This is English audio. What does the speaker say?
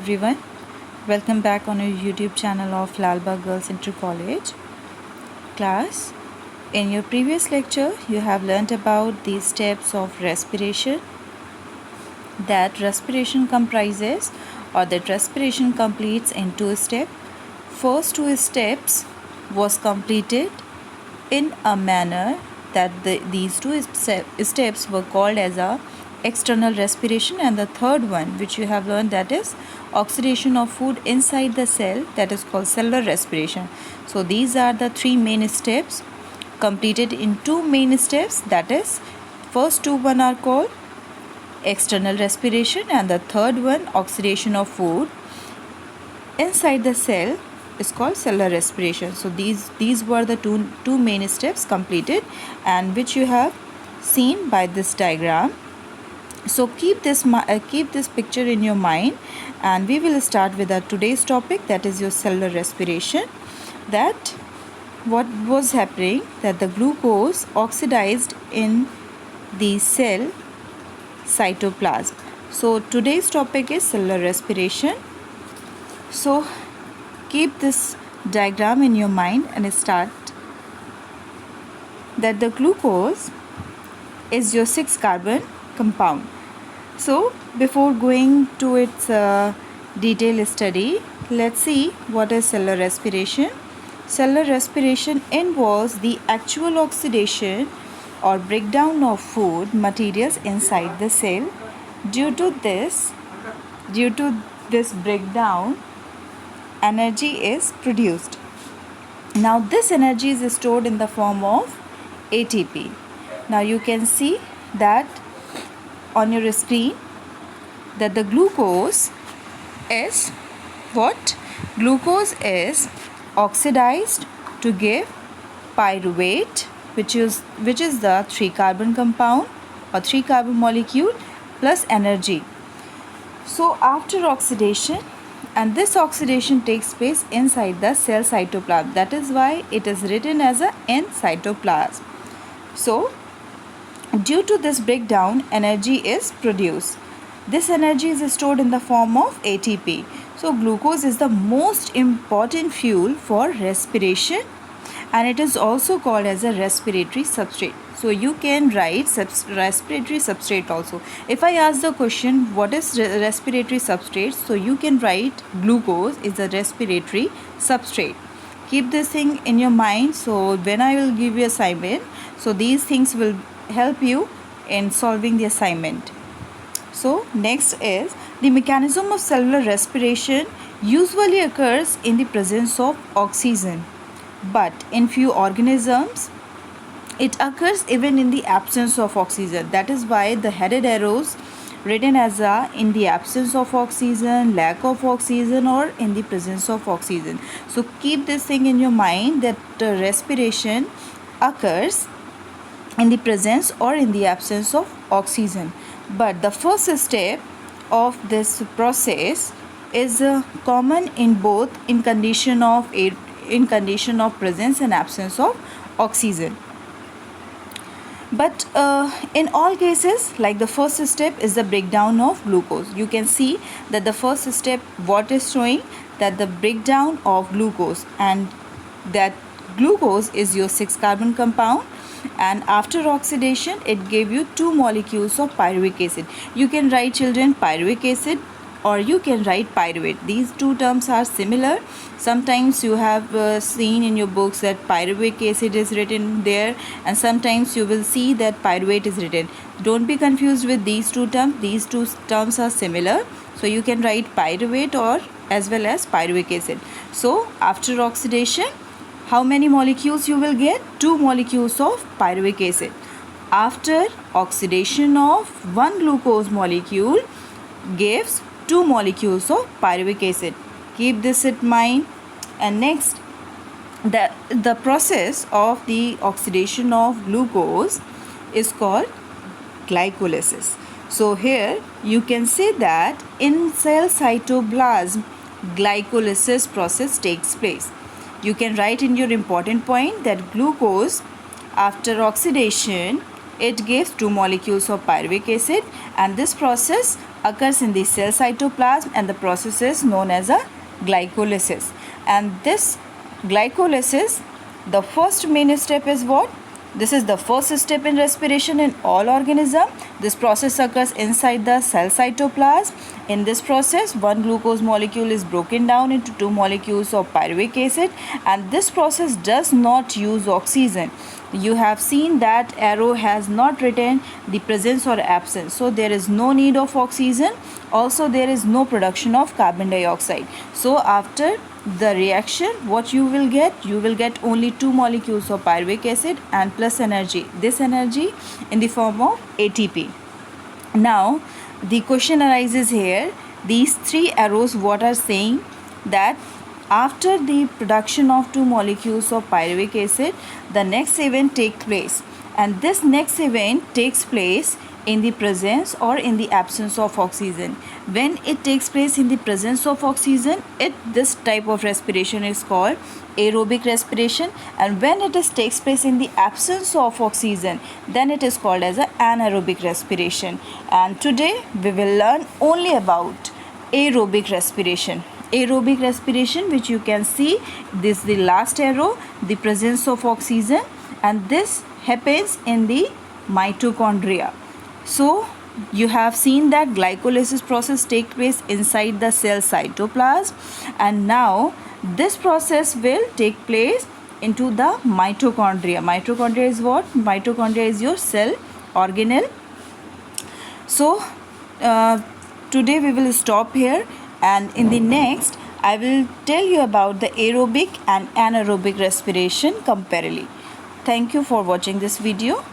everyone, welcome back on our YouTube channel of Lalbagh Girls Inter College class. In your previous lecture, you have learnt about the steps of respiration, that respiration comprises or that respiration completes in two steps. First two steps was completed in a manner that these two steps were called as a external respiration, and the third one which you have learned, that is oxidation of food inside the cell, that is called cellular respiration. So these are the three main steps completed in two main steps, that is first two one are called external respiration and the third one oxidation of food inside the cell is called cellular respiration. So these were the two main steps completed and which you have seen by this diagram. So keep this picture in your mind, and we will start with our today's topic, that is your cellular respiration. That what was happening, that the glucose oxidized in the cell cytoplasm. So today's topic is cellular respiration. So keep this diagram in your mind and start that the glucose is your 6-carbon compound. So before going to its detailed study, let's see what is cellular respiration. Cellular respiration involves the actual oxidation or breakdown of food materials inside the cell. Due to this breakdown, energy is produced. Now this energy is stored in the form of ATP. Now you can see that on your screen that the glucose is what? Glucose is oxidized to give pyruvate, which is the 3-carbon compound or 3-carbon molecule plus energy. So after oxidation, and this oxidation takes place inside the cell cytoplasm, that is why it is written as a in cytoplasm. So due to this breakdown, energy is produced. This energy is stored in the form of ATP. So glucose is the most important fuel for respiration, and it is also called as a respiratory substrate. So you can write respiratory substrate also. If I ask the question what is respiratory substrate, so you can write glucose is a respiratory substrate. Keep this thing in your mind, so when I will give you assignment, so these things will help you in solving the assignment. So next is the mechanism of cellular respiration usually occurs in the presence of oxygen, but in few organisms it occurs even in the absence of oxygen. That is why the headed arrows written as a in the absence of oxygen, lack of oxygen, or in the presence of oxygen. So keep this thing in your mind that respiration occurs in the presence or in the absence of oxygen. But the first step of this process is common in both in condition of presence and absence of oxygen. But in all cases, like the first step is the breakdown of glucose. You can see that the first step what is showing, that the breakdown of glucose, and that glucose is your 6-carbon compound, and after oxidation it gave you 2 molecules of pyruvic acid. You can write, children, pyruvic acid or you can write pyruvate. These two terms are similar. Sometimes you have seen in your books that pyruvic acid is written there, and sometimes you will see that pyruvate is written. Don't be confused with these two terms. These two terms are similar, so you can write pyruvate or as well as pyruvic acid. So after oxidation, how many molecules you will get? 2 molecules of pyruvic acid. After oxidation of one glucose molecule gives 2 molecules of pyruvic acid. Keep this in mind. And next, the process of the oxidation of glucose is called glycolysis. So here you can say that in cell cytoplasm glycolysis process takes place. You can write in your important point that glucose after oxidation it gives 2 molecules of pyruvic acid, and this process occurs in the cell cytoplasm, and the process is known as a glycolysis. And this glycolysis, the first main step is what? This is the first step in respiration in all organisms. This process occurs inside the cell cytoplasm. In this process, one glucose molecule is broken down into two molecules of pyruvic acid, and this process does not use oxygen. You have seen that arrow has not written the presence or absence, so there is no need of oxygen. Also, there is no production of carbon dioxide. So after the reaction, what you will get only two molecules of pyruvic acid and plus energy, this energy in the form of ATP. Now the question arises here, these three arrows what are saying? That after the production of two molecules of pyruvic acid, the next event takes place, and this next event takes place in the presence or in the absence of oxygen. When it takes place in the presence of oxygen, this type of respiration is called aerobic respiration, and when it takes place in the absence of oxygen, then it is called as anaerobic respiration. And today we will learn only about aerobic respiration. Aerobic respiration, which you can see, this is the last arrow, the presence of oxygen, and this happens in the mitochondria. So you have seen that glycolysis process take place inside the cell cytoplasm, and now this process will take place into the mitochondria. Mitochondria is what? Mitochondria is your cell organelle. So today we will stop here, and in the next I will tell you about the aerobic and anaerobic respiration comparably. Thank you for watching this video.